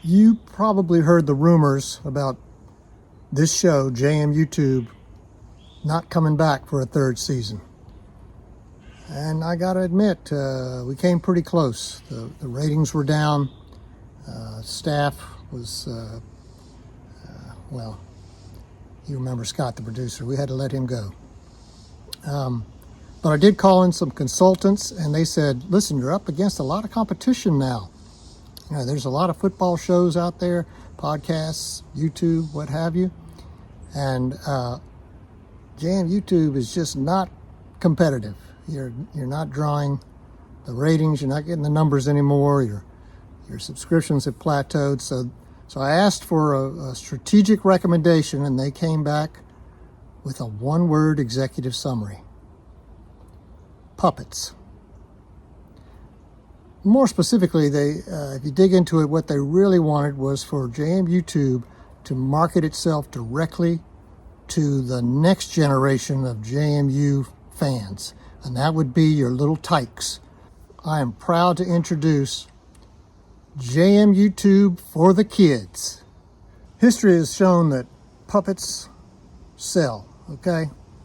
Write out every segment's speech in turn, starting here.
You probably heard the rumors about this show, JMUtube, not coming back for a third season. And I gotta admit, we came pretty close. The ratings were down. Staff was, well, you remember Scott, the producer. We had to let him go. But I did call in some consultants, and they said, listen, you're up against a lot of competition now. You know, there's a lot of football shows out there, podcasts, YouTube, what have you. And JMUtube is just not competitive. You're not drawing the ratings. You're not getting the numbers anymore. Your subscriptions have plateaued. So I asked for a strategic recommendation, and they came back with a one-word executive summary. Puppets. More specifically, if you dig into it, what they really wanted was for JMUtube to market itself directly to the next generation of JMU fans, and that would be your little tykes. I am proud to introduce JMUtube for the kids. History has shown that puppets sell, okay?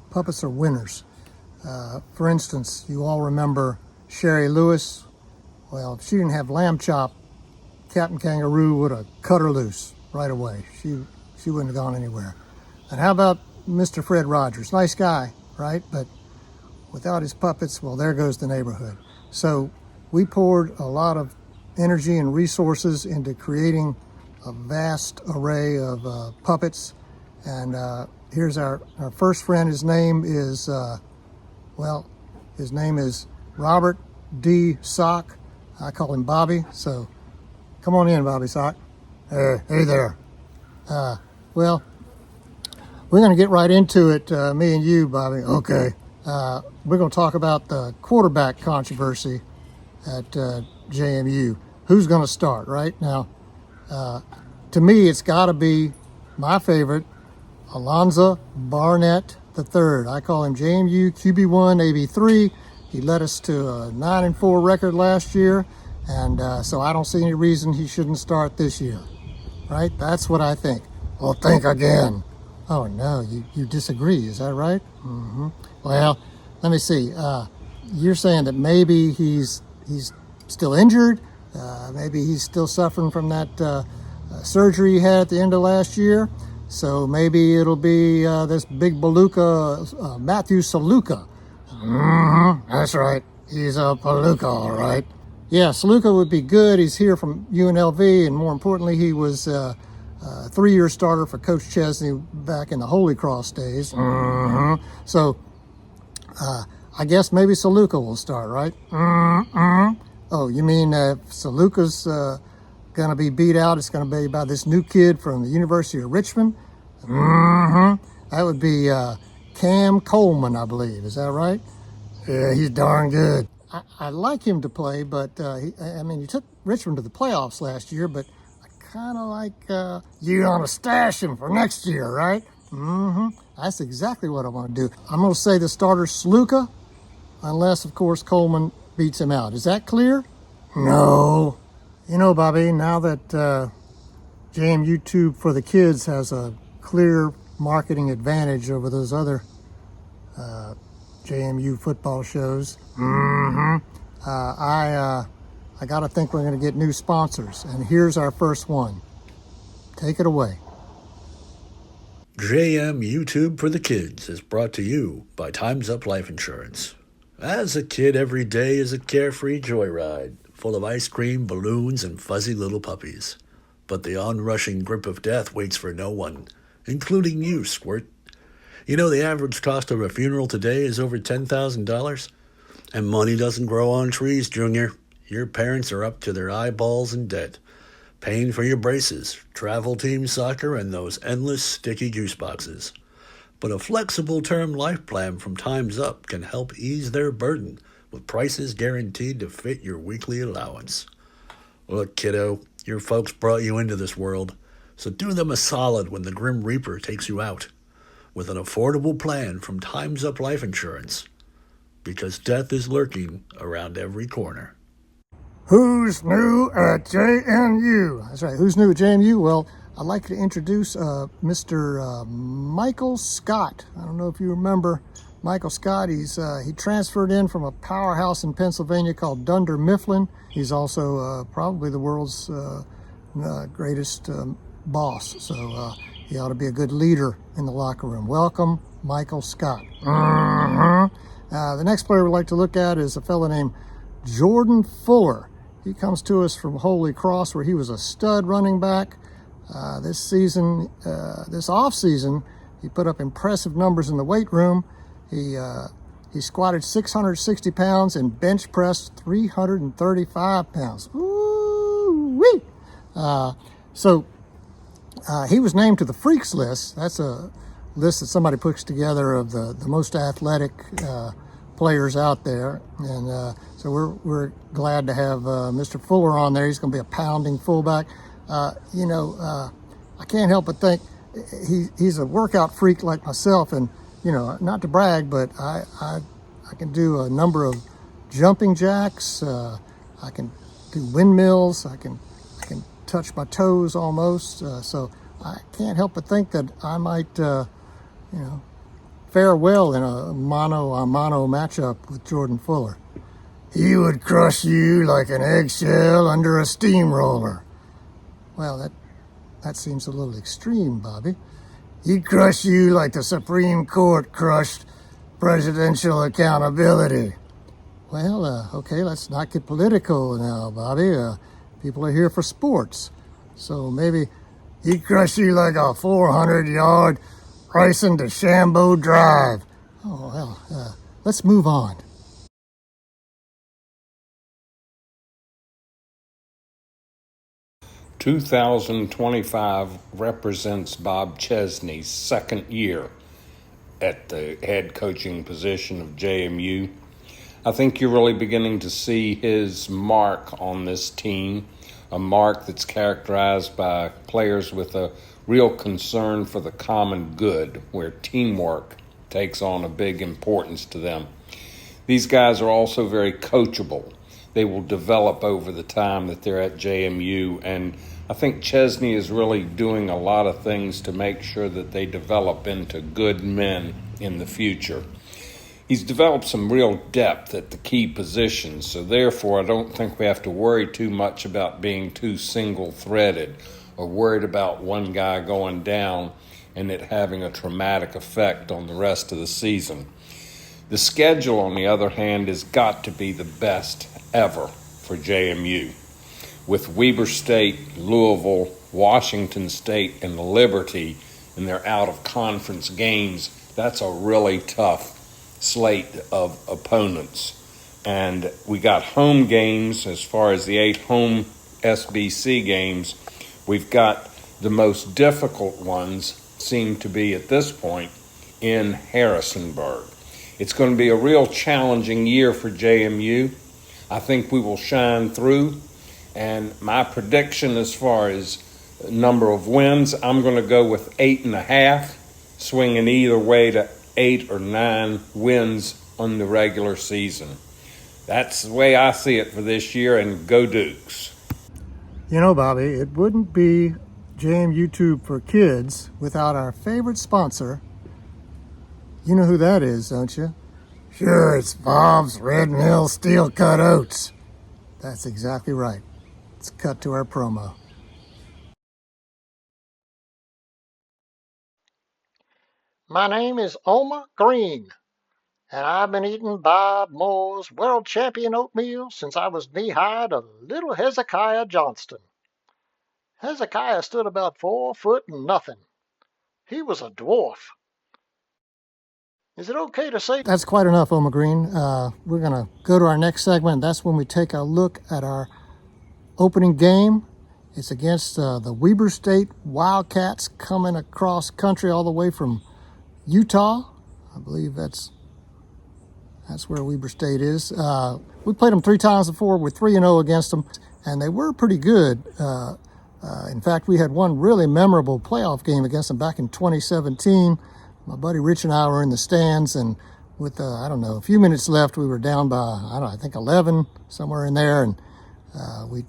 Puppets are winners. For instance, you all remember Sherry Lewis. Well, if she didn't have lamb chop, Captain Kangaroo would have cut her loose right away. She wouldn't have gone anywhere. And how about Mr. Fred Rogers? Nice guy, right? But without his puppets, well, there goes the neighborhood. So we poured a lot of energy and resources into creating a vast array of puppets. And here's our first friend. His name is, Robert D. Sock. I call him Bobby, so come on in, Bobby Sock. Hey there. Well, we're going to get right into it, me and you, Bobby. Okay. We're going to talk about the quarterback controversy at JMU. Who's going to start, right? Now, to me, it's got to be my favorite, Alonzo Barnett III. I call him JMU QB1 AB3. He led us to a 9-4 record last year, and so I don't see any reason he shouldn't start this year, right? That's what I think. Well, think again. Oh, no, you disagree, is that right? Mm-hmm. Well, let me see. You're saying that maybe he's still injured, maybe he's still suffering from that surgery he had at the end of last year, so maybe it'll be this big Beluga, Matthew Saluka. Mm-hmm, that's right. He's a Palooka, all right. Yeah, Saluka would be good. He's here from UNLV, and more importantly, he was a 3-year starter for Coach Chesney back in the Holy Cross days. Mm-hmm. So I guess maybe Saluka will start, right? Mm-hmm. Oh, you mean if Saluka's going to be beat out, it's going to be by this new kid from the University of Richmond? Mm-hmm. That would be Cam Coleman, I believe. Is that right? Yeah, he's darn good. I like him to play, but he took Richmond to the playoffs last year, but I kind of like you want to stash him for next year, right? Mm-hmm. That's exactly what I want to do. I'm going to say the starter's Saluka, unless, of course, Coleman beats him out. Is that clear? No. You know, Bobby, now that JMUtube for the kids has a clear marketing advantage over those other JMU football shows. Mm-hmm. I got to think we're going to get new sponsors, and here's our first one. Take it away. JMUtube for the Kids is brought to you by Time's Up Life Insurance. As a kid, every day is a carefree joyride, full of ice cream, balloons, and fuzzy little puppies. But the onrushing grip of death waits for no one, including you, Squirt. You know the average cost of a funeral today is over $10,000? And money doesn't grow on trees, Junior. Your parents are up to their eyeballs in debt, paying for your braces, travel team soccer, and those endless sticky juice boxes. But a flexible term life plan from Time's Up can help ease their burden with prices guaranteed to fit your weekly allowance. Look, kiddo, your folks brought you into this world, so do them a solid when the Grim Reaper takes you out with an affordable plan from Time's Up Life Insurance, because death is lurking around every corner. Who's new at JMU? That's right, who's new at JMU? Well, I'd like to introduce Mr. Michael Scott. I don't know if you remember Michael Scott. He transferred in from a powerhouse in Pennsylvania called Dunder Mifflin. He's also probably the world's greatest boss. So he ought to be a good leader in the locker room. Welcome, Michael Scott. The next player we'd like to look at is a fellow named Jordan Fuller. He comes to us from Holy Cross, where he was a stud running back. This off season, he put up impressive numbers in the weight room. He squatted 660 pounds and bench pressed 335 pounds. Woo-wee! He was named to the Freaks list. That's a list that somebody puts together of the most athletic players out there, and so we're glad to have Mr. Fuller on there. He's going to be a pounding fullback. I can't help but think he's a workout freak like myself, and not to brag, but I can do a number of jumping jacks. I can do windmills. I can touch my toes almost. So I can't help but think that I might fare well in a mano-a-mano matchup with Jordan Fuller. He would crush you like an eggshell under a steamroller. Well, that seems a little extreme, Bobby. He'd crush you like the Supreme Court crushed presidential accountability. Well, okay, let's not get political now, Bobby. People are here for sports. So maybe he'd crush you like a 400-yard Bryson DeChambeau drive. Oh, well, let's move on. "2025 represents Bob Chesney's second year at the head coaching position of JMU. I think you're really beginning to see his mark on this team, a mark that's characterized by players with a real concern for the common good, where teamwork takes on a big importance to them. These guys are also very coachable. They will develop over the time that they're at JMU, and I think Chesney is really doing a lot of things to make sure that they develop into good men in the future. He's developed some real depth at the key positions, so therefore I don't think we have to worry too much about being too single-threaded or worried about one guy going down and it having a traumatic effect on the rest of the season. The schedule, on the other hand, has got to be the best ever for JMU. With Weber State, Louisville, Washington State, and Liberty in their out-of-conference games, that's a really tough slate of opponents. And we got home games. As far as the 8 home SBC games, we've got the most difficult ones seem to be at this point in Harrisonburg. It's going to be a real challenging year for JMU. I think we will shine through, and my prediction as far as number of wins, I'm going to go with 8.5, swinging either way to 8 or 9 wins on the regular season. That's the way I see it for this year, and go Dukes. Bobby, it wouldn't be JMUtube for kids without our favorite sponsor. You know who that is, don't you? Sure, it's Bob's Red Mill Steel Cut Oats. That's exactly right. Let's cut to our promo. My name is Oma Green, and I've been eating Bob Moore's world champion oatmeal since I was knee-high to little Hezekiah Johnston. Hezekiah stood about 4 foot and nothing. He was a dwarf. Is it okay to say? That's quite enough, Oma Green. We're going to go to our next segment. That's when we take a look at our opening game. It's against the Weber State Wildcats, coming across country all the way from Utah. I believe that's where Weber State is. We played them 3 times before. We're 3-0 against them, and they were pretty good. In fact, we had one really memorable playoff game against them back in 2017. My buddy Rich and I were in the stands, and with, a few minutes left, we were down by, I think 11, somewhere in there. And We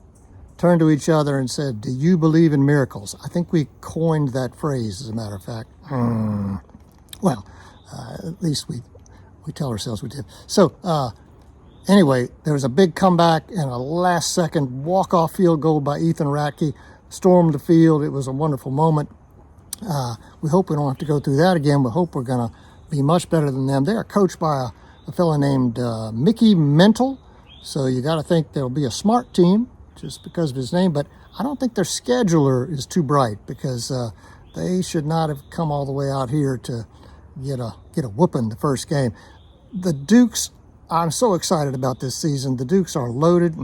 turned to each other and said, "Do you believe in miracles?" I think we coined that phrase, as a matter of fact. Well, at least we tell ourselves we did. So anyway, there was a big comeback and a last-second walk-off field goal by Ethan Ratke. Stormed the field. It was a wonderful moment. We hope we don't have to go through that again. We hope we're going to be much better than them. They are coached by a fellow named Mickey Mental. So you got to think there'll be a smart team just because of his name. But I don't think their scheduler is too bright, because they should not have come all the way out here to get a whooping the first game. The Dukes, I'm so excited about this season. The Dukes are loaded.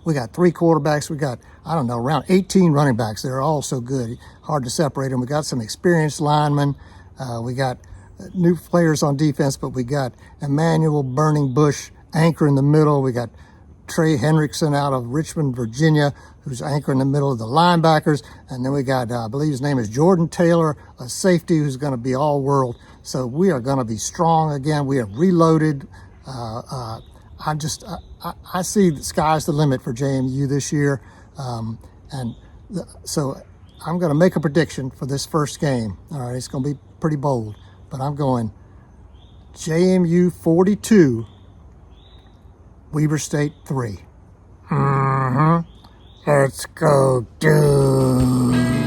We got 3 quarterbacks. We got, I don't know, around 18 running backs. They're all so good. Hard to separate them. We got some experienced linemen. We got new players on defense, but we got Emmanuel Burning Bush, anchor in the middle. We got Trey Hendrickson out of Richmond, Virginia, who's anchor in the middle of the linebackers. And then we got, I believe his name is Jordan Taylor, a safety who's going to be all world. So we are going to be strong again. We are reloaded. I see the sky's the limit for JMU this year. So I'm going to make a prediction for this first game. All right, it's going to be pretty bold, but I'm going JMU 42, Weber State 3. Let's go, dude.